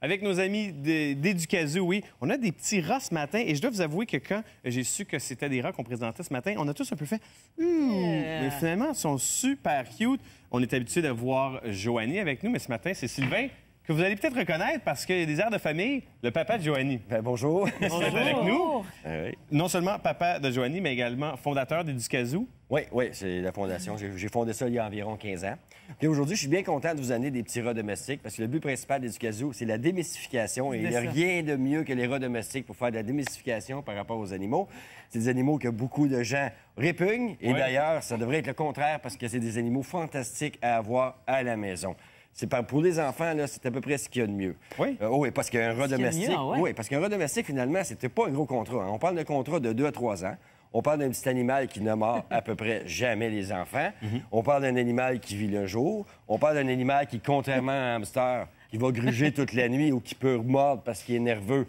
avec nos amis d'Éducazou, oui. On a des petits rats ce matin et je dois vous avouer que quand j'ai su que c'était des rats qu'on présentait ce matin, on a tous un peu fait mais finalement, ils sont super cute. On est habitué de voir Joanie avec nous, mais ce matin, c'est Sylvain que vous allez peut-être reconnaître parce qu'il y a des airs de famille, le papa de Joanie. Ben, bonjour. Bonjour. Avec nous. Oui. Non seulement papa de Joanie, mais également fondateur d'Éducazou. Oui, c'est la fondation. J'ai fondé ça il y a environ 15 ans. Puis aujourd'hui, je suis bien content de vous amener des petits rats domestiques parce que le but principal d'Éducazou, c'est la démystification. Et il n'y a rien de mieux que les rats domestiques pour faire de la démystification par rapport aux animaux. C'est des animaux que beaucoup de gens répugnent. Et d'ailleurs, ça devrait être le contraire parce que c'est des animaux fantastiques à avoir à la maison. Pour les enfants, là, c'est à peu près ce qu'il y a de mieux. Oui? Oui, parce qu'un rat domestique... Oui, parce qu'un rat domestique, finalement, c'était pas un gros contrat. On parle d'un contrat de 2 à 3 ans. On parle d'un petit animal qui ne mord à peu près jamais les enfants. On parle d'un animal qui vit le jour. On parle d'un animal qui, contrairement à un hamster, qui va gruger toute la nuit ou qui peut mordre parce qu'il est nerveux.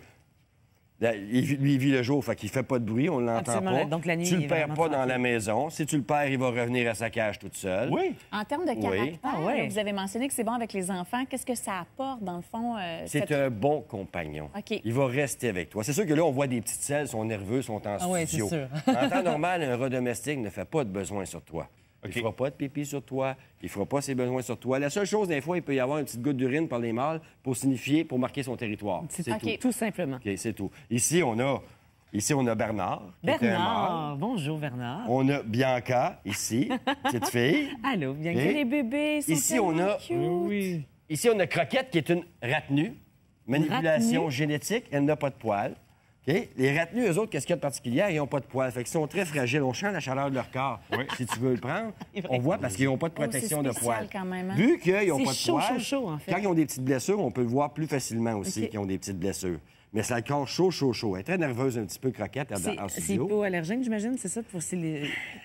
Lui, il vit le jour, fait qu'il fait pas de bruit, on l'entend pas. Donc, la nuit, tu le perds pas dans la maison. Si tu le perds, il va revenir à sa cage toute seule. Oui. En termes de caractère, vous avez mentionné que c'est bon avec les enfants. Qu'est-ce que ça apporte, dans le fond? C'est un bon compagnon. OK. Il va rester avec toi. C'est sûr que là, on voit des petites selles, sont nerveux, sont en studio. Oui, c'est sûr. En temps normal, un rat domestique ne fait pas de besoin sur toi. OK. Il ne fera pas de pipi sur toi, il ne fera pas ses besoins sur toi. La seule chose, des fois, il peut y avoir une petite goutte d'urine par les mâles pour signifier, pour marquer son territoire. C'est tout. Tout simplement. OK, c'est tout. Ici, on a Bernard. Bernard. Bonjour, Bernard. On a Bianca, ici, petite fille. Allô, Bianca. Les bébés sont Ici, on a... cute. Ici, on a Croquette, qui est une ratenue. Manipulation génétique, elle n'a pas de poils. Okay? Les ratelus, eux autres, qu'est-ce qu'il y a de particulier? Ils n'ont pas de poils. Fait qu'ils sont très fragiles. On sent la chaleur de leur corps. Si tu veux le prendre, on voit parce qu'ils n'ont pas de protection de poils. Quand même, hein? Vu qu'ils n'ont pas de chaud, poils, chaud, en fait. quand ils ont des petites blessures, on peut le voir plus facilement aussi qu'ils ont des petites blessures. Mais ça le corps chaud. Elle est très nerveuse, un petit peu Croquette en C'est studio. hypoallergène, j'imagine, c'est ça?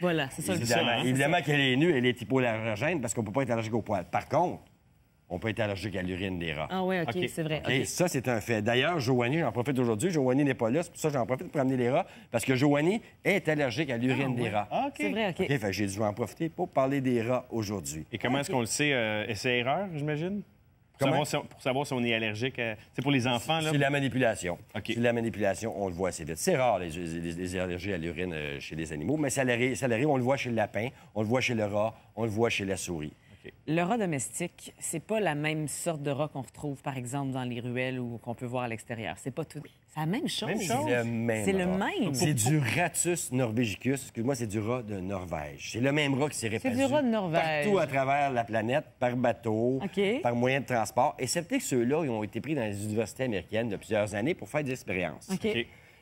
Voilà, c'est ça le but. Évidemment qu'elle est nue, elle est hypoallergène parce qu'on ne peut pas être allergique aux poils. Par contre, on peut être allergique à l'urine des rats. Ah oui, OK, c'est vrai. Et ça, c'est un fait. D'ailleurs, Joanie, j'en profite aujourd'hui. Joanie n'est pas là, c'est pour ça que j'en profite pour amener les rats, parce que Joanie est allergique à l'urine des rats. Ah, OK. C'est vrai, OK. Fait que j'ai dû en profiter pour parler des rats aujourd'hui. Et comment est-ce qu'on le sait? Essai-erreur, j'imagine? Pour savoir si on est allergique. C'est pour les enfants, là? C'est la manipulation. OK. C'est la manipulation, on le voit assez vite. C'est rare, les allergies à l'urine chez les animaux, mais ça arrive, on le voit chez le lapin, on le voit chez le rat, on le voit chez la souris. Le rat domestique, c'est pas la même sorte de rat qu'on retrouve, par exemple, dans les ruelles ou qu'on peut voir à l'extérieur. C'est pas tout. C'est la même chose. C'est le même. C'est C'est du Ratus norvegicus. Excuse-moi, c'est du rat de Norvège. C'est le même rat qui s'est répandu du rat de Norvège. partout à travers la planète, par bateau, par moyen de transport. Et c'est peut-être que ceux-là, ils ont été pris dans les universités américaines de plusieurs années pour faire des expériences. OK.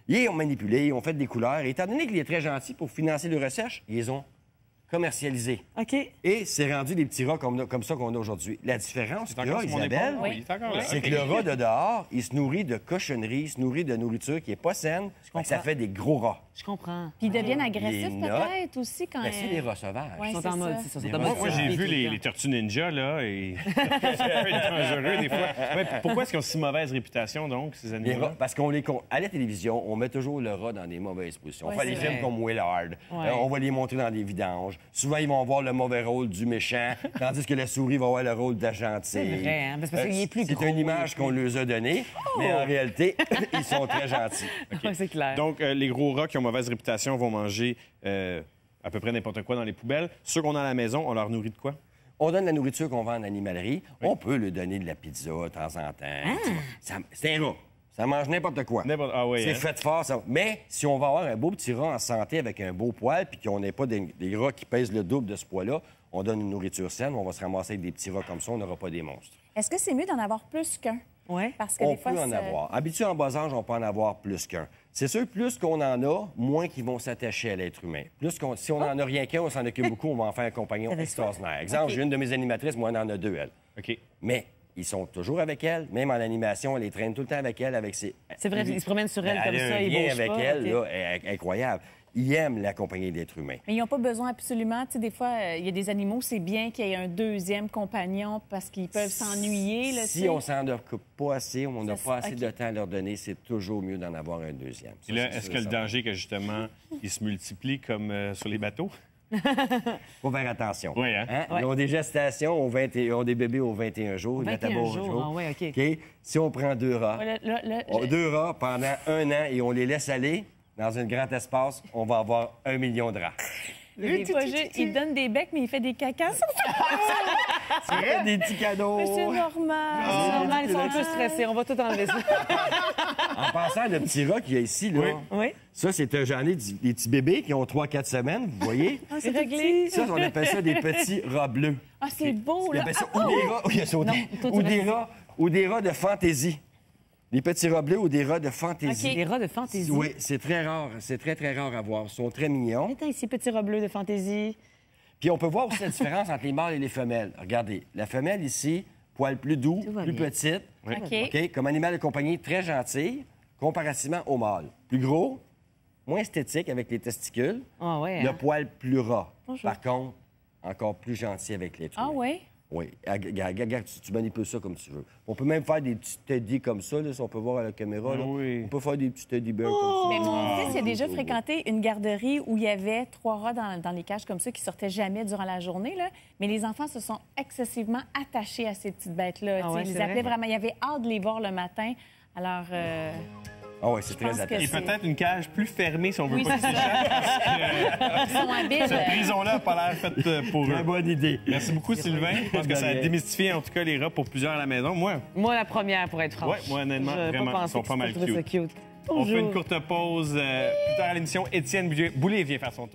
Ils ont manipulé, ils ont fait des couleurs. Et étant donné qu'il est très gentil pour financer les recherches, ils les ont commercialisés. OK. Et c'est rendu des petits rats comme ça qu'on a aujourd'hui. La différence qu'il y a, Isabelle, c'est que le rat de dehors, il se nourrit de cochonneries, il se nourrit de nourriture qui n'est pas saine. Ça fait des gros rats. Je comprends. Puis ils deviennent agressifs Les notes, peut-être aussi quand... c'est des rats sauvages. Ouais, Ils sont c'est en mode, ça. c'est ça. Moi, j'ai vu les tortues ninja, là, et ça peut être dangereux, des fois. Ouais, pourquoi est-ce qu'ils ont si mauvaise réputation, donc, ces Les animaux-là? rats, parce à la télévision, on met toujours le rat dans des mauvaises positions. Ouais, on fait des c'est films vrai. comme Willard. On va les montrer dans des vidanges. Souvent, ils vont avoir le mauvais rôle du méchant, tandis que la souris va avoir le rôle de la gentille. C'est vrai, hein, parce qu'il est plus gros. C'est une image qu'on leur a donnée, mais en réalité, ils sont très gentils. Ouais, c'est clair. Donc, les gros rats qui ont mauvaise réputation vont manger à peu près n'importe quoi dans les poubelles. Ceux qu'on a à la maison, on leur nourrit de quoi? On donne la nourriture qu'on vend en animalerie. On peut lui donner de la pizza de temps en temps. C'est un rat. Ça mange n'importe quoi. Ah oui, C'est hein? fait fort. Ça. Mais si on va avoir un beau petit rat en santé avec un beau poil, puis qu'on n'ait pas des rats qui pèsent le double de ce poids-là, on donne une nourriture saine, on va se ramasser avec des petits rats comme ça, on n'aura pas des monstres. Est-ce que c'est mieux d'en avoir plus qu'un? Oui. Parce que On des fois, peut en avoir. Habitué en bas âge, on peut en avoir plus qu'un. C'est sûr, plus qu'on en a, moins qu'ils vont s'attacher à l'être humain. Si on n'en a rien qu'un, on s'en occupe beaucoup, on va en faire un compagnon extraordinaire. Exemple, j'ai une de mes animatrices, moi, elle en a 2, elle. OK. Mais ils sont toujours avec elle, même en animation, elle les traîne tout le temps avec elle, avec ses... C'est vrai, ils se promènent sur elle comme a ça, un ils lien bougent avec pas. elle, OK. là, est incroyable. Ils aiment la compagnie d'êtres humains. Mais ils n'ont pas besoin absolument. Tu sais, des fois, il y a des animaux, c'est bien qu'il y ait un deuxième compagnon parce qu'ils peuvent s'ennuyer. Là, Si tu sais. on s'en occupe pas assez, on n'a Ça, pas assez OK. de temps à leur donner, c'est toujours mieux d'en avoir un deuxième. Et là, est-ce que le danger que, justement, ils se multiplient comme sur les bateaux? Faut faire attention. Oui, hein? Ouais. Ils ont des gestations, ils ont des bébés aux 21 jours. Ils mettent à 21 bord au jours, jour. ah ouais, OK. OK? Si on prend 2 rats, deux rats pendant 1 an et on les laisse aller dans un grand espace, on va avoir 1 million de rats. Il est pas juste, il donne des becs, mais il fait des cacas sur C'est vrai, des petits cadeaux. Mais c'est normal. C'est normal, ils sont un peu stressés. On va tout enlever ça. En passant à le petit rat qu'il y a ici, là, Oui. ça, j'en ai des petits bébés qui ont 3-4 semaines, vous voyez? Ah, c'est réglé. Ça, on appelle ça des petits rats bleus. Ah, c'est beau, On là. appelle ça ou des rats... Oui, il a sauté. toi, tu Ou des rats de fantaisie. Des petits rats bleus ou des rats de fantaisie. OK. Des rats de fantaisie. Oui, c'est très rare. C'est très, très rare à voir. Ils sont très mignons. Attends, ici, petit rat bleu de fantaisie. Puis on peut voir aussi la différence entre les mâles et les femelles. Regardez, la femelle ici, poil plus doux, Tout va plus bien. petite. OK. OK? Comme animal de compagnie, très gentil, comparativement au mâle. Plus gros, moins esthétique avec les testicules, Ah ouais. le hein? poil plus ras. Bonjour. Par contre, encore plus gentil avec les Ah, oui? Oui. Regarde, tu manipules ça comme tu veux. On peut même faire des petits teddy comme ça, là, si on peut voir à la caméra. Là. Oui. On peut faire des petits teddy bears Mais comme ça. mon fils, il a déjà fréquenté une garderie où il y avait 3 rats dans les cages comme ça qui sortaient jamais durant la journée. Là. Mais les enfants se sont excessivement attachés à ces petites bêtes-là. Ah ouais, ils les c'est appelaient vrai? vraiment. Il y avait hâte de les voir le matin. Alors, Ah oui, c'est pense très que Et attachant. peut-être une cage plus fermée si on veut Oui, pas c'est qu'ils s'échappent. ils sont habiles. Cette prison-là n'a pas l'air faite pour eux. Très bonne idée. Merci beaucoup, Sylvain. Je pense que ça a démystifié, en tout cas, les rats pour plusieurs à la maison. Moi, Moi, la première, pour être franche. Ouais, moi, honnêtement, J'aurais vraiment, pas ils pensé sont que pas tu mal trouverais ça cute. on fait une Bonjour. courte pause. Plus tard à l'émission, Étienne Boulay vient faire son tour.